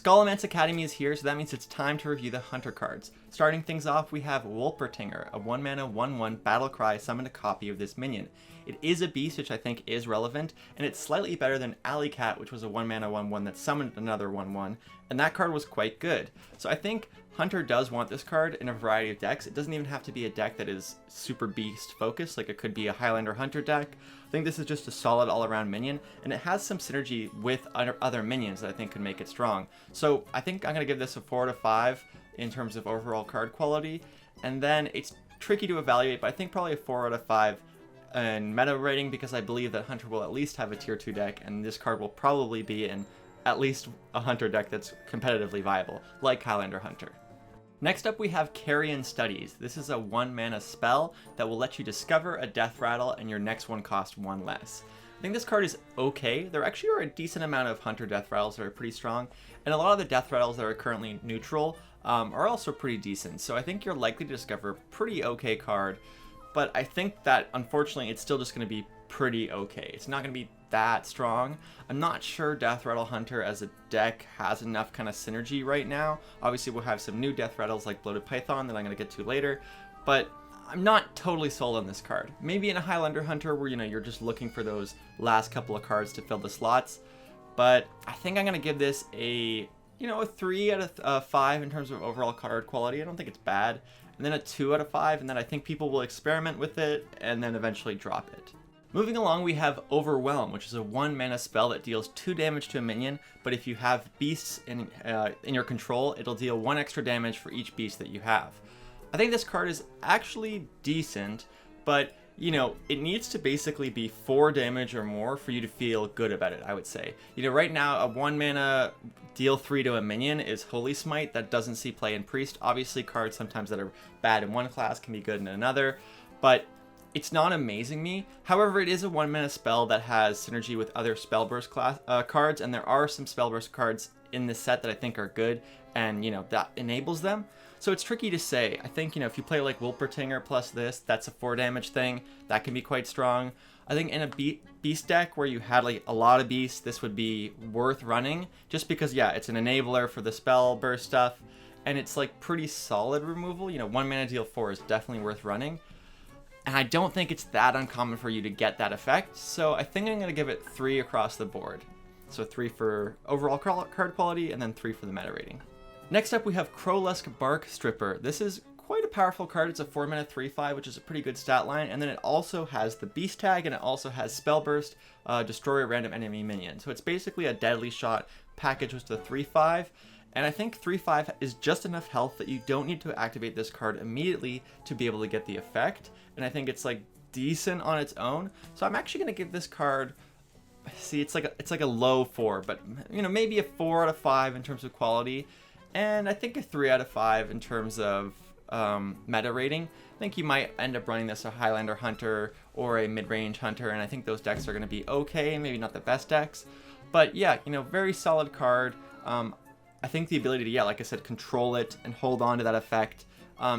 Scholomance Academy is here, so that means it's time to review the Hunter cards. Starting things off, we have Wolpertinger, a 1-mana 1/1 battle cry, summon a copy of this minion. It is a beast, which I think is relevant, and it's slightly better than Alley Cat, which was a 1-mana 1/1 that summoned another 1/1, and that card was quite good. So I think Hunter does want this card in a variety of decks. It doesn't even have to be a deck that is super beast focused, like it could be a Highlander Hunter deck. I think this is just a solid all-around minion, and it has some synergy with other minions that I think could make it strong. So I think I'm going to give this a 4 out of 5 in terms of overall card quality, and then it's tricky to evaluate, but I think probably a 4 out of 5 in meta rating, because I believe that Hunter will at least have a tier 2 deck, and this card will probably be in at least a Hunter deck that's competitively viable, like Highlander Hunter. Next up we have Carnion Studies. This is a 1-mana spell that will let you discover a death rattle and your next one costs 1 less. I think this card is okay. There actually are a decent amount of Hunter death rattles that are pretty strong, and a lot of the death rattles that are currently neutral are also pretty decent. So I think you're likely to discover a pretty okay card, but I think that unfortunately it's still just going to be pretty okay. It's not going to be that strong. I'm not sure Death Rattle Hunter as a deck has enough kind of synergy right now. Obviously we'll have some new Death Rattles like Bloated Python that I'm going to get to later, but I'm not totally sold on this card. Maybe in a Highlander Hunter where, you're just looking for those last couple of cards to fill the slots, but I think I'm going to give this a 3 out of 5 in terms of overall card quality. I don't think it's bad. And then a 2 out of 5, and then I think people will experiment with it and then eventually drop it. Moving along, we have Overwhelm, which is a 1-mana spell that deals 2 damage to a minion, but if you have beasts in your control, it'll deal 1 extra damage for each beast that you have. I think this card is actually decent, but it needs to basically be 4 damage or more for you to feel good about it, I would say. Right now, a 1-mana deal 3 to a minion is Holy Smite. That doesn't see play in Priest. Obviously, cards sometimes that are bad in one class can be good in another, but it's not amazing me. However, it is a 1-mana spell that has synergy with other Spellburst class cards, and there are some Spellburst cards in this set that I think are good, and that enables them. So it's tricky to say. I think if you play like Wolpertinger plus this, that's a 4 damage thing. That can be quite strong. I think in a beast deck where you had like a lot of beasts, this would be worth running, just because it's an enabler for the Spellburst stuff, and it's like pretty solid removal. 1-mana deal 4 is definitely worth running. And I don't think it's that uncommon for you to get that effect, so I think I'm going to give it 3 across the board. So 3 for overall card quality, and then 3 for the meta rating. Next up we have Crowlesque Bark Stripper. This is quite a powerful card. It's a 4-mana 3/5, which is a pretty good stat line, and then it also has the Beast tag, and it also has Spellburst, destroy a random enemy minion. So it's basically a deadly shot packaged with the 3/5. And I think 3/5 is just enough health that you don't need to activate this card immediately to be able to get the effect. And I think it's like decent on its own. So I'm actually going to give this card, it's like a low 4, but maybe a 4 out of 5 in terms of quality. And I think a 3 out of 5 in terms of meta rating. I think you might end up running this a Highlander Hunter or a mid-range Hunter, and I think those decks are going to be okay, maybe not the best decks. But yeah, very solid card. I think the ability to, like I said, control it and hold on to that effect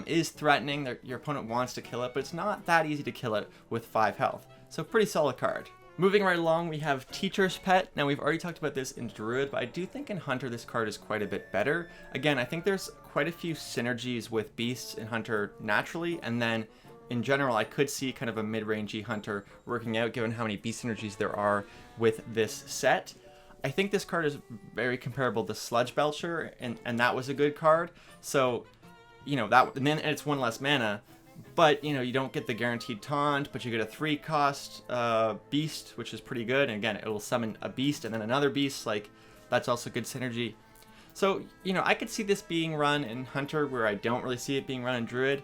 is threatening. Your opponent wants to kill it, but it's not that easy to kill it with 5 health. So pretty solid card. Moving right along, we have Teacher's Pet. Now, we've already talked about this in Druid, but I do think in Hunter this card is quite a bit better. Again, I think there's quite a few synergies with Beasts in Hunter naturally, and then in general, I could see kind of a mid-rangey Hunter working out given how many Beast synergies there are with this set. I think this card is very comparable to Sludge Belcher, and that was a good card. So, that, and then it's 1 less mana, but you don't get the guaranteed taunt, but you get a 3-cost beast, which is pretty good. And again, it will summon a beast and then another beast. Like, that's also good synergy. So, I could see this being run in Hunter where I don't really see it being run in Druid.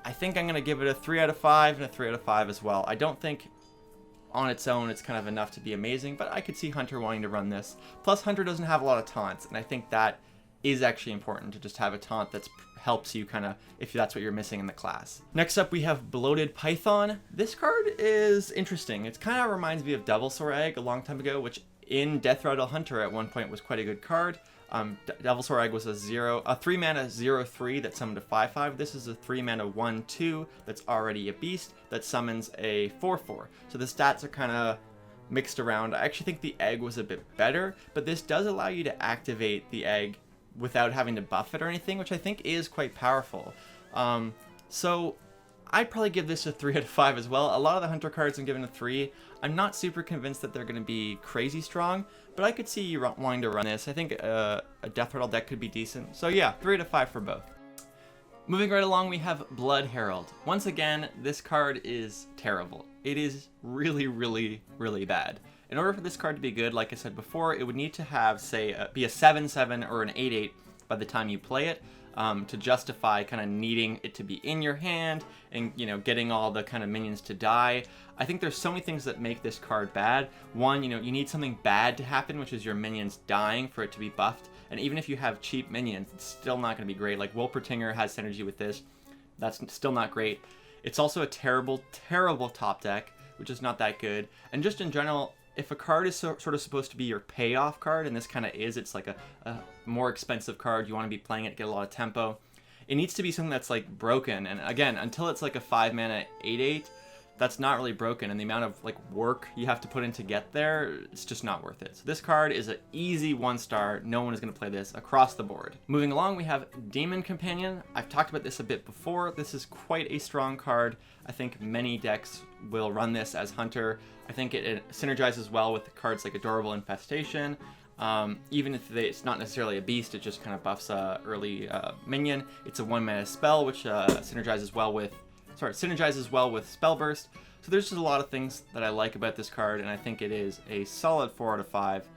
I think I'm going to give it a 3 out of 5 and a 3 out of 5 as well. I don't think on its own it's kind of enough to be amazing, but I could see Hunter wanting to run this. Plus, Hunter doesn't have a lot of taunts, and I think that is actually important to just have a taunt that helps you kind of, if that's what you're missing in the class. Next up, we have Bloated Python. This card is interesting. It kind of reminds me of Devilsaur Egg a long time ago, which in Death Rattle Hunter at one point was quite a good card. Devilsaur Egg was a 3-mana 0/3 that summoned a 5/5. This is a 3-mana 1/2 that's already a beast that summons a 4/4. So the stats are kind of mixed around. I actually think the egg was a bit better, but this does allow you to activate the egg without having to buff it or anything, which I think is quite powerful. So I'd probably give this a 3 out of 5 as well. A lot of the hunter cards I'm giving a 3. I'm not super convinced that they're going to be crazy strong, but I could see you wanting to run this. I think a Death Rattle deck could be decent. So yeah, 3 out of 5 for both. Moving right along, we have Blood Herald. Once again, this card is terrible. It is really, really, really bad. In order for this card to be good, like I said before, it would need to have, say, be a 7/7 or an 8/8 by the time you play it, to justify kind of needing it to be in your hand and, you know, getting all the kind of minions to die. I think there's so many things that make this card bad. One, you know, you need something bad to happen, which is your minions dying for it to be buffed. And even if you have cheap minions, it's still not going to be great. Like Wolpertinger has synergy with this. That's still not great. It's also a terrible, terrible top deck, which is not that good. And just in general, if a card is sort of supposed to be your payoff card, and this kind of is, it's like a more expensive card, you want to be playing it, get a lot of tempo, it needs to be something that's like broken. And again, until it's like a 5 mana 8/8, that's not really broken, and the amount of like work you have to put in to get there, it's just not worth it. So this card is an easy 1-star. No one is going to play this across the board. Moving along, we have Demon Companion. I've talked about this a bit before. This is quite a strong card. I think many decks will run this as Hunter. I think it synergizes well with cards like Adorable Infestation. Even if it's not necessarily a beast, it just kind of buffs a early minion. It's a 1-mana spell, which synergizes well with Spell Burst. So there's just a lot of things that I like about this card, and I think it is a solid 4 out of 5.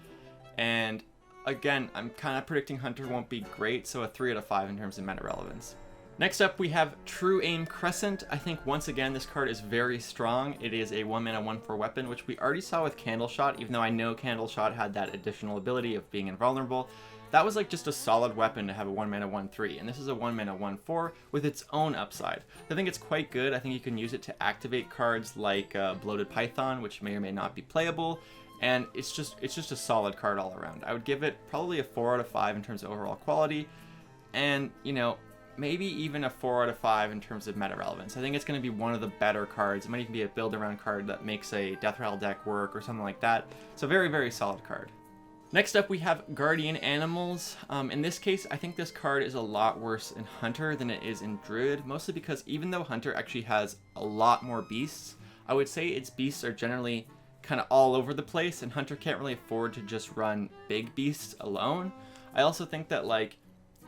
And again, I'm kind of predicting Hunter won't be great, so a 3 out of 5 in terms of meta relevance. Next up, we have True Aim Crescent. I think, once again, this card is very strong. It is a 1-mana 1/4 weapon, which we already saw with Candle Shot, even though I know Candle Shot had that additional ability of being invulnerable. That was like just a solid weapon to have a 1-mana 1/3, and this is a 1-mana 1/4 with its own upside. I think it's quite good. I think you can use it to activate cards like Bloated Python, which may or may not be playable, and it's just a solid card all around. I would give it probably a 4 out of 5 in terms of overall quality, and, you know, maybe even a 4 out of 5 in terms of meta relevance. I think it's going to be one of the better cards. It might even be a build around card that makes a Death Rattle deck work or something like that. So very, very solid card. Next up, we have Guardian Animals. In this case, I think this card is a lot worse in Hunter than it is in Druid, mostly because even though Hunter actually has a lot more beasts, I would say its beasts are generally kind of all over the place, and Hunter can't really afford to just run big beasts alone. I also think that, like,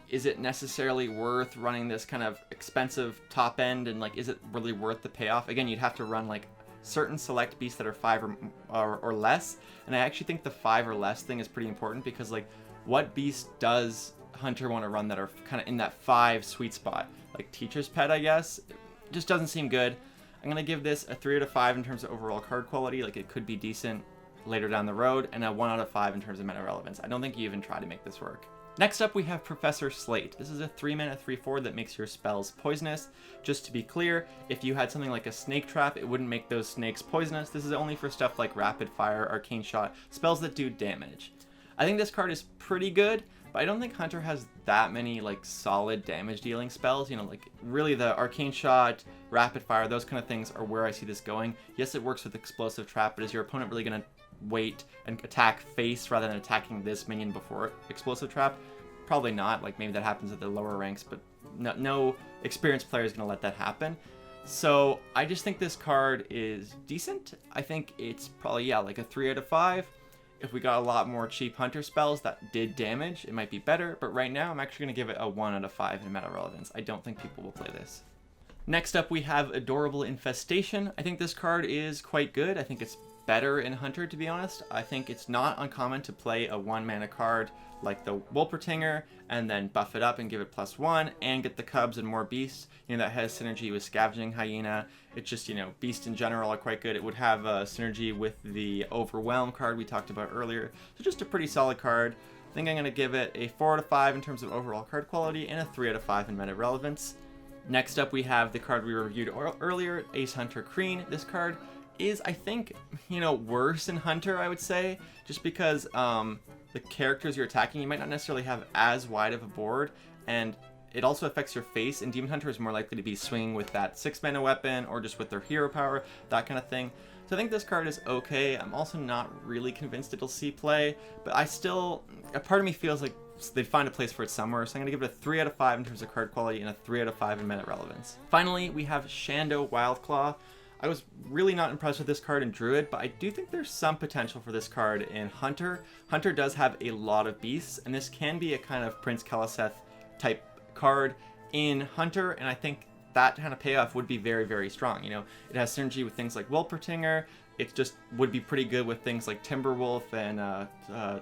is it necessarily worth running this kind of expensive top end, and like, is it really worth the payoff? Again, you'd have to run like certain select beasts that are 5 or less, and I actually think the 5 or less thing is pretty important, because like, what beast does Hunter want to run that are kind of in that 5 sweet spot? Like Teacher's Pet, I guess. It just doesn't seem good. I'm gonna give this a 3 out of 5 in terms of overall card quality. Like, it could be decent later down the road, and a 1 out of 5 in terms of meta relevance. I don't think you even try to make this work. Next up, we have Professor Slate. This is a 3-mana 3/4 that makes your spells poisonous. Just to be clear, if you had something like a Snake Trap, it wouldn't make those snakes poisonous. This is only for stuff like Rapid Fire, Arcane Shot, spells that do damage. I think this card is pretty good, but I don't think Hunter has that many like solid damage dealing spells. You know, like really the Arcane Shot, Rapid Fire, those kind of things are where I see this going. Yes, it works with Explosive Trap, but is your opponent really going to wait and attack face rather than attacking this minion before Explosive Trap? Probably not. Like, maybe that happens at the lower ranks, but no experienced player is going to let that happen. So I just think this card is decent. I think it's probably, yeah, like a 3 out of 5. If we got a lot more cheap Hunter spells that did damage, it might be better, but right now I'm actually going to give it a 1 out of 5 in meta relevance. I don't think people will play this. Next up, we have Adorable Infestation. I think this card is quite good. I think it's better in Hunter, to be honest. I think it's not uncommon to play a 1-mana card like the Wolpertinger and then buff it up and give it +1 and get the Cubs and more beasts. You know, that has synergy with Scavenging Hyena. It's just, you know, beasts in general are quite good. It would have synergy with the Overwhelm card we talked about earlier. So just a pretty solid card. I think I'm going to give it a 4 out of 5 in terms of overall card quality and a 3 out of 5 in meta relevance. Next up, we have the card we reviewed earlier, Ace Hunter Kreen. This card is, I think, you know, worse in Hunter, I would say, just because the characters you're attacking, you might not necessarily have as wide of a board, and it also affects your face, and Demon Hunter is more likely to be swinging with that 6-mana weapon or just with their hero power, that kind of thing. So I think this card is okay. I'm also not really convinced it'll see play, but a part of me feels like they'd find a place for it somewhere, so I'm going to give it a 3 out of 5 in terms of card quality and a 3 out of 5 in meta relevance. Finally, we have Shogo Wildclaw. I was really not impressed with this card in Druid, but I do think there's some potential for this card in Hunter. Hunter does have a lot of beasts, and this can be a kind of Prince Keliseth type card in Hunter, and I think that kind of payoff would be very, very strong. You know, it has synergy with things like Wolpertinger. It just would be pretty good with things like Timberwolf and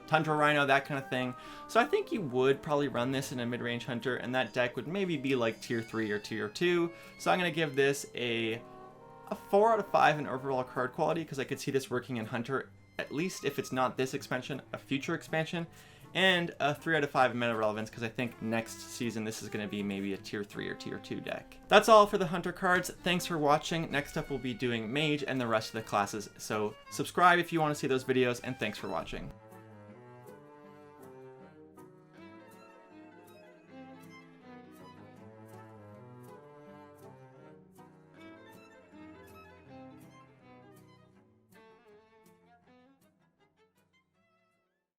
Tundra Rhino, that kind of thing. So I think you would probably run this in a mid-range Hunter, and that deck would maybe be like tier 3 or tier 2. So I'm going to give this a 4 out of 5 in overall card quality, because I could see this working in Hunter, at least if it's not this expansion, a future expansion. And a 3 out of 5 in meta relevance, because I think next season this is going to be maybe a tier 3 or tier 2 deck. That's all for the Hunter cards. Thanks for watching. Next up we'll be doing Mage and the rest of the classes, so subscribe if you want to see those videos, and thanks for watching.